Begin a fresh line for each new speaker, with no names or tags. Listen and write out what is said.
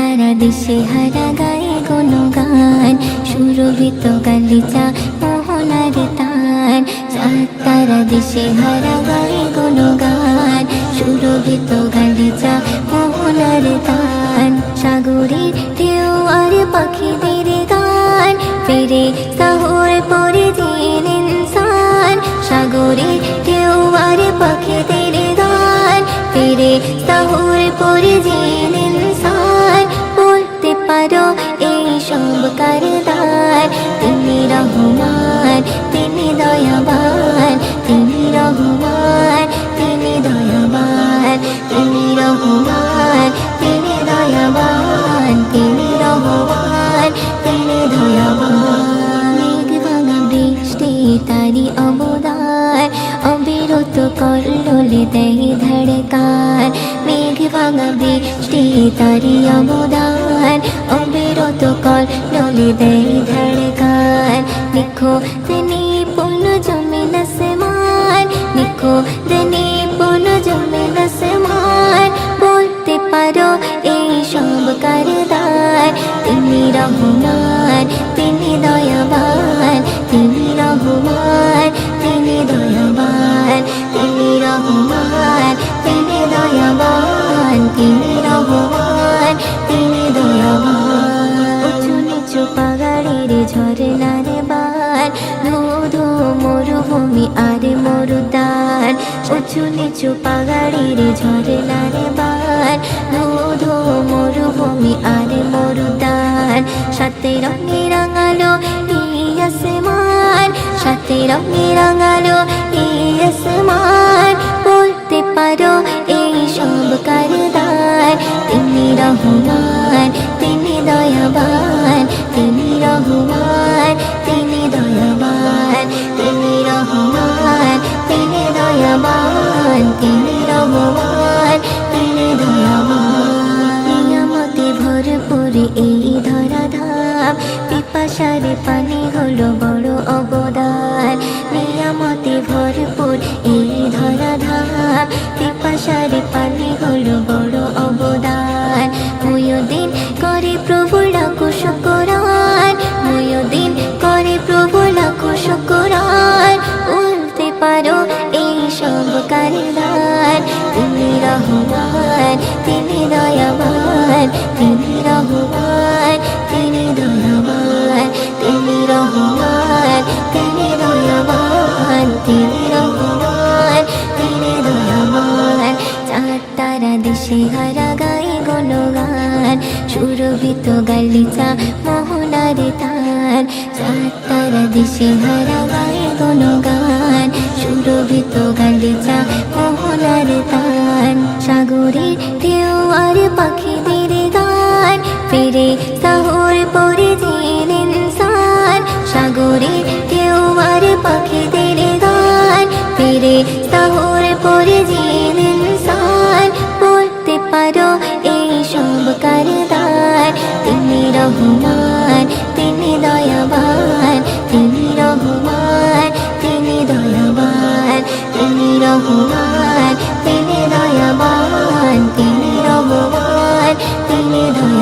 তারা দিশেহারা গায়ে গুণগান, সুরভিত গালিচা মোহনার তান। চাঁদ তারা দিশেহারা গায়ে গুণগান, সুরভিত গালিচা মোহনার তান। সাগরের ঢেউ আর পাখিদের গান, ফেরে সাহর পরে দিন ইনসান। সাগরের ঢেউ আর পাখিদের গান, ফেরে সাহর পরে দিন ইনসান। বলতে পারো এই সব কারদার, তিনি রহমান, তিনি দয়াবান, তিনি রহমান, তিনি দয়াবান, তিনি রহমান, তিনি দয়াবান, তিনি রহমান, তিনি দয়াবান। মেঘ ভাঙা বৃষ্টি তারি অবদান, অবিরত কল্লোলে দেয় ধড়কান। মেঘ ভাঙা বৃষ্টি তারি অবদান, অবিরত কল্লোলে দেয় ধড়কান। লিখো তিনি পুন জমিন আসমান, লিখো তিনি পুন জমিন আসমান। বলতে পারো এই সব কারদার, তিনি রহমান, তিনি দয়াবান, তিনি রহমান, তিনি দয়াবান, তিনি রহমান, তিনি দয়াবান, তিনি রহমান, তিনি দয়াবান। উঁচু নিচু পাহাড়ের ঝরনার বান, ধু মরুভূমি আর মরুদান। উঁচু নিচু পাহাড়ের ঝরনার বান, ধু মরুভূমি আর মরুদান। সাথে রঙে রাঙালো এই আসমান, সাথে রঙে রাঙালো এই আসমান। বলতে পারো এই সব কারদার, তিনি রহমান, তিনি দয়াবান, তিনি রহমান, তিনি দয়াবান, তিনি রহমান, তিনি দয়াবান, তিনি রহমান, তিনি দয়াবান। নিয়ামতে ভরপুর এই ধরাধাম, পিপাসার পানি হলো বড় অবদান। নিয়ামতে ভরপুর এই ধরাধাম, পিপাসার পানি হলো বড় অবদান। মুয়ুদ্দিন করে প্রভু লাখো শুকরান, মুয়ুদ্দিন করে প্রভু লাখো শুকরান। বলতে পারো এই সব কারদার, তিনি রহমান, তিনি দয়াবান, তিনি রহমান, তিনি দয়াবান, তিনি রহমান, তিনি দয়াবান, তিনি রহমান, তিনি দয়াবান। চাঁদ তারা দিশেহারা গায়ে গুণগান, সুরভিত গালিচা মোহনার তান। চাঁদ তারা দিশেহারা গায়ে গুণগান, সুরভিত গালিচা মোহনার তান। সাগরের ঢেউ আর পাখিদের গান, ফেরে সাহর পরে দিন ইনসান। সাগরের ঢেউ আর পাখিদের গান, ফেরে সাহর পরে দিন ইনসান। বলতে পারো এই সব কারদার, তিনি রহমান, তিনি দয়াবান, তিনি রহমান, তিনি দয়াবান, তিনি রহমান, তিনি দয়াবান, তিনি রহমান, তিনি দয়াবান।